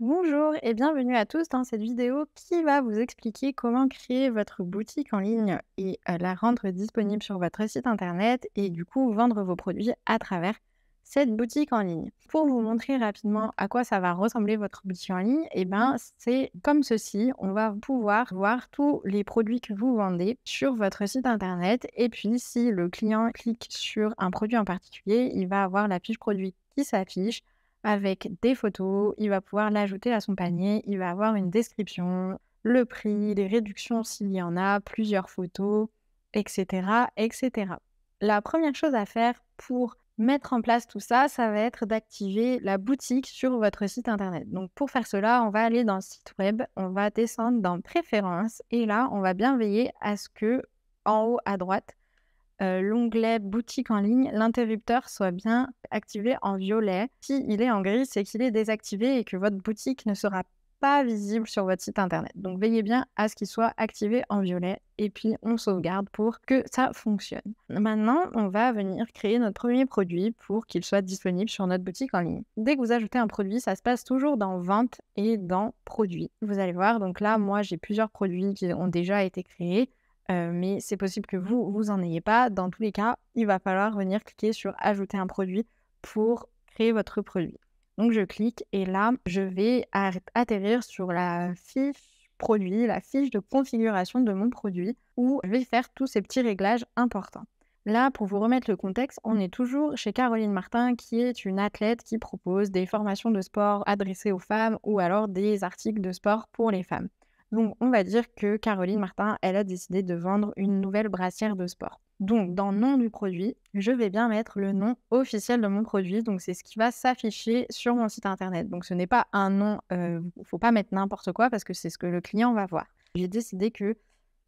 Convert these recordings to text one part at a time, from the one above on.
Bonjour et bienvenue à tous dans cette vidéo qui va vous expliquer comment créer votre boutique en ligne et la rendre disponible sur votre site internet et du coup vendre vos produits à travers cette boutique en ligne. Pour vous montrer rapidement à quoi ça va ressembler votre boutique en ligne, c'est comme ceci. On va pouvoir voir tous les produits que vous vendez sur votre site internet et puis si le client clique sur un produit en particulier, il va avoir la fiche produit qui s'affiche avec des photos, il va pouvoir l'ajouter à son panier, il va avoir une description, le prix, les réductions s'il y en a, plusieurs photos, etc., etc. La première chose à faire pour mettre en place tout ça, ça va être d'activer la boutique sur votre site internet. Donc pour faire cela, on va aller dans le site web, on va descendre dans Préférences et là, on va bien veiller à ce que en haut à droite, l'onglet boutique en ligne, l'interrupteur soit bien activé en violet. Si il est en gris, c'est qu'il est désactivé et que votre boutique ne sera pas visible sur votre site internet. Donc veillez bien à ce qu'il soit activé en violet et puis on sauvegarde pour que ça fonctionne. Maintenant, on va venir créer notre premier produit pour qu'il soit disponible sur notre boutique en ligne. Dès que vous ajoutez un produit, ça se passe toujours dans Vente et dans Produits. Vous allez voir, donc là, moi, j'ai plusieurs produits qui ont déjà été créés. Mais c'est possible que vous en ayez pas. Dans tous les cas, il va falloir venir cliquer sur «Ajouter un produit» pour créer votre produit. Donc je clique et là, je vais atterrir sur la fiche produit, la fiche de configuration de mon produit où je vais faire tous ces petits réglages importants. Là, pour vous remettre le contexte, on est toujours chez Caroline Martin qui est une athlète qui propose des formations de sport adressées aux femmes ou alors des articles de sport pour les femmes. Donc, on va dire que Caroline Martin, elle a décidé de vendre une nouvelle brassière de sport. Donc, dans le nom du produit, je vais bien mettre le nom officiel de mon produit. Donc, c'est ce qui va s'afficher sur mon site internet. Donc, ce n'est pas un nom, faut pas mettre n'importe quoi parce que c'est ce que le client va voir. J'ai décidé que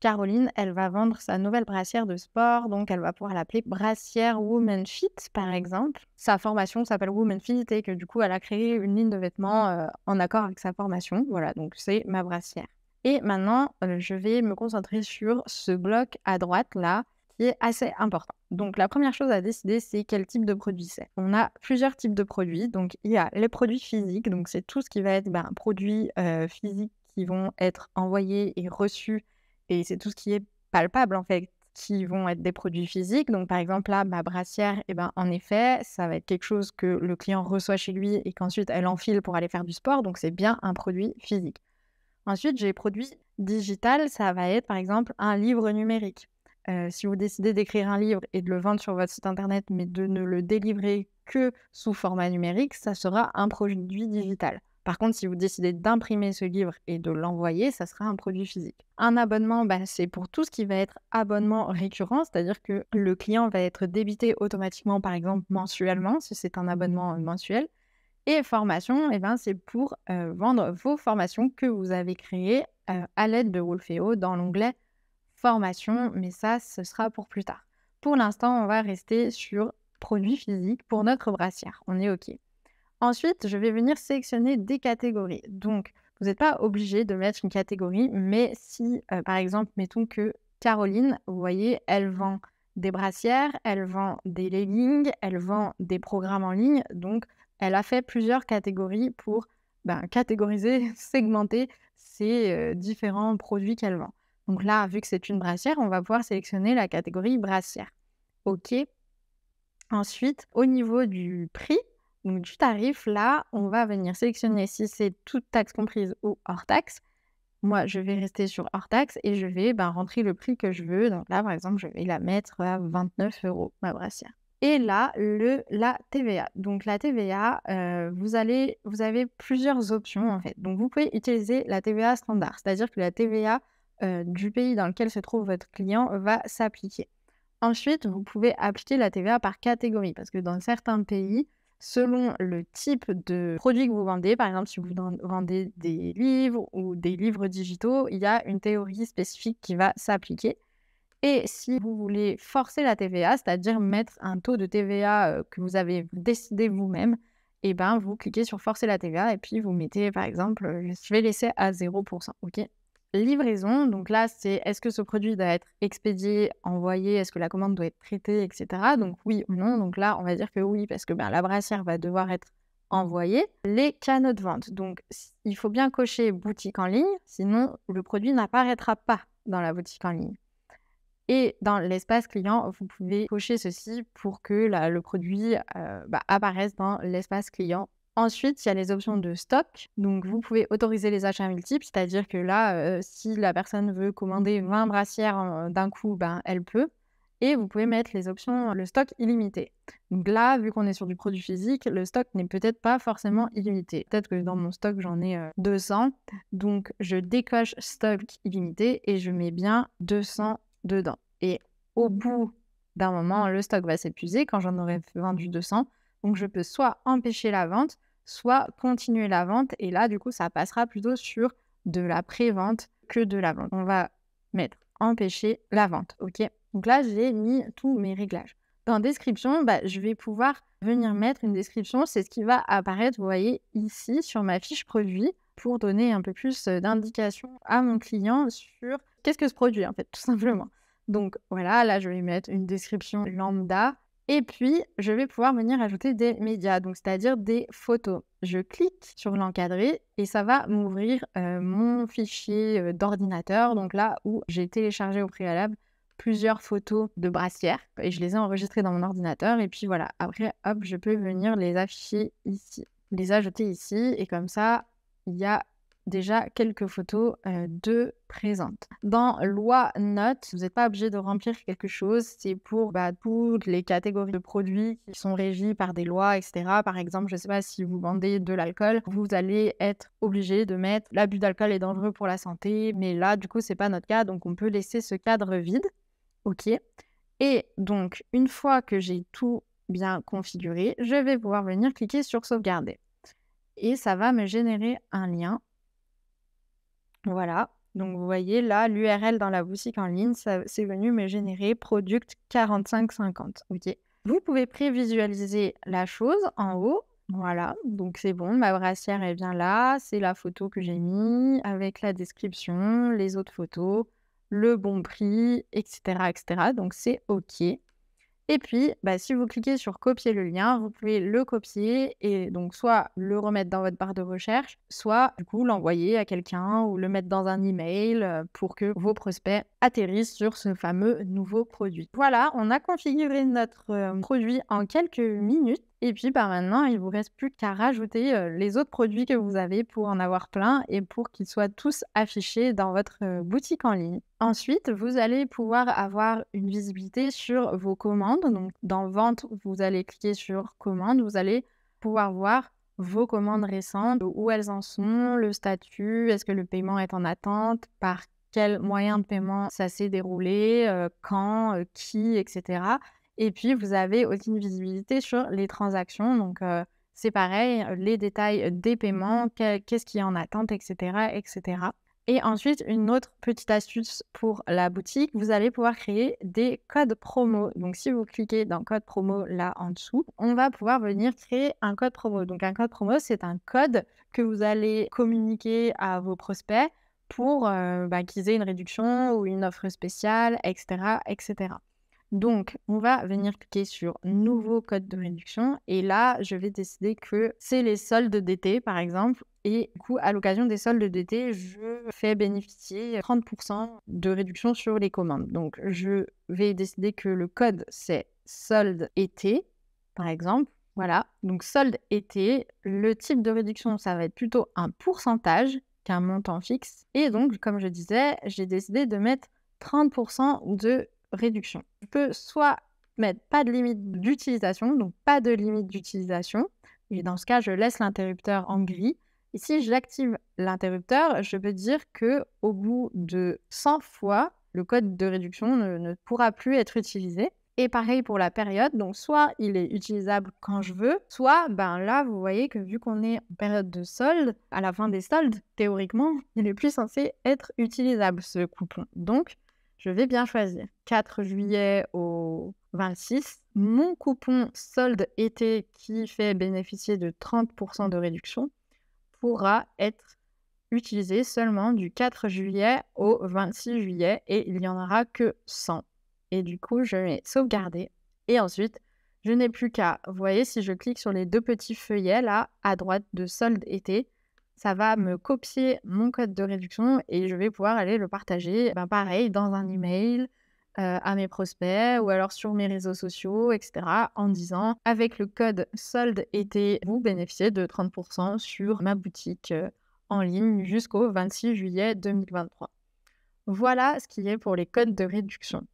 Caroline, elle va vendre sa nouvelle brassière de sport, donc elle va pouvoir l'appeler Brassière Woman Fit, par exemple. Sa formation s'appelle Woman Fit et que du coup, elle a créé une ligne de vêtements en accord avec sa formation. Voilà, donc c'est ma brassière. Et maintenant, je vais me concentrer sur ce bloc à droite là, qui est assez important. Donc la première chose à décider, c'est quel type de produit c'est. On a plusieurs types de produits. Donc il y a les produits physiques, donc c'est tout ce qui va être produits physiques qui vont être envoyés et reçus, et c'est tout ce qui est palpable en fait, qui vont être des produits physiques. Donc par exemple là, ma brassière, en effet, ça va être quelque chose que le client reçoit chez lui et qu'ensuite elle enfile pour aller faire du sport. Donc c'est bien un produit physique. Ensuite, j'ai les produits digital, ça va être par exemple un livre numérique. Si vous décidez d'écrire un livre et de le vendre sur votre site internet, mais de ne le délivrer que sous format numérique, ça sera un produit digital. Par contre, si vous décidez d'imprimer ce livre et de l'envoyer, ça sera un produit physique. Un abonnement, c'est pour tout ce qui va être abonnement récurrent, c'est-à-dire que le client va être débité automatiquement, par exemple mensuellement, si c'est un abonnement mensuel. Et formation, c'est pour vendre vos formations que vous avez créées à l'aide de Wolfeo dans l'onglet formation, mais ça, ce sera pour plus tard. Pour l'instant, on va rester sur produits physiques pour notre brassière. On est OK. Ensuite, je vais venir sélectionner des catégories. Donc, vous n'êtes pas obligé de mettre une catégorie, mais si, par exemple, mettons que Caroline, vous voyez, elle vend des brassières, elle vend des leggings, elle vend des programmes en ligne. Donc, elle a fait plusieurs catégories pour catégoriser, segmenter ces différents produits qu'elle vend. Donc là, vu que c'est une brassière, on va pouvoir sélectionner la catégorie brassière. OK. Ensuite, au niveau du prix, donc du tarif, là, on va venir sélectionner si c'est toute taxe comprise ou hors taxe. Moi, je vais rester sur hors taxe et je vais rentrer le prix que je veux. Donc là, par exemple, je vais la mettre à 29 €, ma brassière. Et là, la TVA. Donc la TVA, vous avez plusieurs options en fait. Donc vous pouvez utiliser la TVA standard, c'est-à-dire que la TVA du pays dans lequel se trouve votre client va s'appliquer. Ensuite, vous pouvez appliquer la TVA par catégorie parce que dans certains pays, selon le type de produit que vous vendez, par exemple si vous vendez des livres ou des livres digitaux, il y a une théorie spécifique qui va s'appliquer. Et si vous voulez forcer la TVA, c'est-à-dire mettre un taux de TVA que vous avez décidé vous-même, vous cliquez sur forcer la TVA et puis vous mettez par exemple, je vais laisser à 0%, OK? Livraison, donc là, c'est est-ce que ce produit doit être expédié, envoyé, est-ce que la commande doit être traitée, et cetera. Donc oui ou non. Donc là, on va dire que oui, parce que la brassière va devoir être envoyer les canaux de vente. Donc, il faut bien cocher boutique en ligne, sinon le produit n'apparaîtra pas dans la boutique en ligne. Et dans l'espace client, vous pouvez cocher ceci pour que le produit apparaisse dans l'espace client. Ensuite, il y a les options de stock. Donc, vous pouvez autoriser les achats multiples, c'est-à-dire que là, si la personne veut commander 20 brassières d'un coup, elle peut. Et vous pouvez mettre les options, le stock illimité. Donc là, vu qu'on est sur du produit physique, le stock n'est peut-être pas forcément illimité. Peut-être que dans mon stock, j'en ai 200. Donc, je décoche stock illimité et je mets bien 200 dedans. Et au bout d'un moment, le stock va s'épuiser quand j'en aurai vendu 200. Donc, je peux soit empêcher la vente, soit continuer la vente. Et là, du coup, ça passera plutôt sur de la pré-vente que de la vente. On va mettre empêcher la vente. OK? Donc là, j'ai mis tous mes réglages. Dans description, je vais pouvoir venir mettre une description. C'est ce qui va apparaître, vous voyez, ici sur ma fiche produit pour donner un peu plus d'indications à mon client sur qu'est-ce que ce produit, en fait, tout simplement. Donc voilà, là, je vais mettre une description lambda. Et puis, je vais pouvoir venir ajouter des médias, donc c'est-à-dire des photos. Je clique sur l'encadré et ça va m'ouvrir mon fichier d'ordinateur, donc là où j'ai téléchargé au préalable plusieurs photos de brassières et je les ai enregistrées dans mon ordinateur. Et puis voilà, après, hop, je peux venir les afficher ici, les ajouter ici et comme ça, il y a déjà quelques photos de présentes. Dans loi notes, vous n'êtes pas obligé de remplir quelque chose. C'est pour toutes les catégories de produits qui sont régis par des lois, etc. Par exemple, je ne sais pas si vous vendez de l'alcool, vous allez être obligé de mettre l'abus d'alcool est dangereux pour la santé. Mais là, du coup, c'est pas notre cas, donc on peut laisser ce cadre vide. OK. Et donc, une fois que j'ai tout bien configuré, je vais pouvoir venir cliquer sur sauvegarder. Et ça va me générer un lien. Voilà, donc vous voyez là, l'URL dans la boutique en ligne, c'est venu me générer product 4550. OK. Vous pouvez prévisualiser la chose en haut. Voilà, donc c'est bon, ma brassière est bien là, c'est la photo que j'ai mis avec la description, les autres photos, le bon prix, etc., etc. Donc c'est OK. Et puis, si vous cliquez sur copier le lien, vous pouvez le copier et donc soit le remettre dans votre barre de recherche, soit du coup l'envoyer à quelqu'un ou le mettre dans un email pour que vos prospects atterrissent sur ce fameux nouveau produit. Voilà, on a configuré notre produit en quelques minutes. Et puis maintenant, il ne vous reste plus qu'à rajouter les autres produits que vous avez pour en avoir plein et pour qu'ils soient tous affichés dans votre boutique en ligne. Ensuite, vous allez pouvoir avoir une visibilité sur vos commandes. Donc, dans Vente, vous allez cliquer sur Commandes. Vous allez pouvoir voir vos commandes récentes, où elles en sont, le statut, est-ce que le paiement est en attente, par quel moyen de paiement ça s'est déroulé, quand, qui, etc. Et puis, vous avez aussi une visibilité sur les transactions. Donc, c'est pareil, les détails des paiements, qu'est-ce qui est en attente, etc., etc. Et ensuite, une autre petite astuce pour la boutique, vous allez pouvoir créer des codes promo. Donc, si vous cliquez dans code promo là en dessous, on va pouvoir venir créer un code promo. Donc, un code promo, c'est un code que vous allez communiquer à vos prospects pour qu'ils aient une réduction ou une offre spéciale, etc., etc. Donc, on va venir cliquer sur nouveau code de réduction et là, je vais décider que c'est les soldes d'été, par exemple. Et du coup, à l'occasion des soldes d'été, je fais bénéficier 30% de réduction sur les commandes. Donc, je vais décider que le code, c'est solde été, par exemple. Voilà, donc solde été, le type de réduction, ça va être plutôt un pourcentage qu'un montant fixe. Et donc, comme je disais, j'ai décidé de mettre 30% de réduction. Je peux soit mettre pas de limite d'utilisation, donc pas de limite d'utilisation. Et dans ce cas, je laisse l'interrupteur en gris. Et si j'active l'interrupteur, je peux dire qu'au bout de 100 fois, le code de réduction ne pourra plus être utilisé. Et pareil pour la période, donc soit il est utilisable quand je veux, soit là, vous voyez que vu qu'on est en période de solde, à la fin des soldes, théoriquement, il n'est plus censé être utilisable ce coupon. Donc, je vais bien choisir 4 juillet au 26. Mon coupon solde été qui fait bénéficier de 30% de réduction pourra être utilisé seulement du 4 juillet au 26 juillet et il n'y en aura que 100. Et du coup, je vais sauvegarder et ensuite, Je n'ai plus qu'à, vous voyez, si je clique sur les 2 petits feuillets là, à droite de solde été, ça va me copier mon code de réduction et je vais pouvoir aller le partager, ben, pareil dans un email, à mes prospects ou alors sur mes réseaux sociaux et cetera, en disant: «Avec le code solde été, vous bénéficiez de 30 sur ma boutique, en ligne jusqu'au 26 juillet 2023». Voilà ce qui est pour les codes de réduction.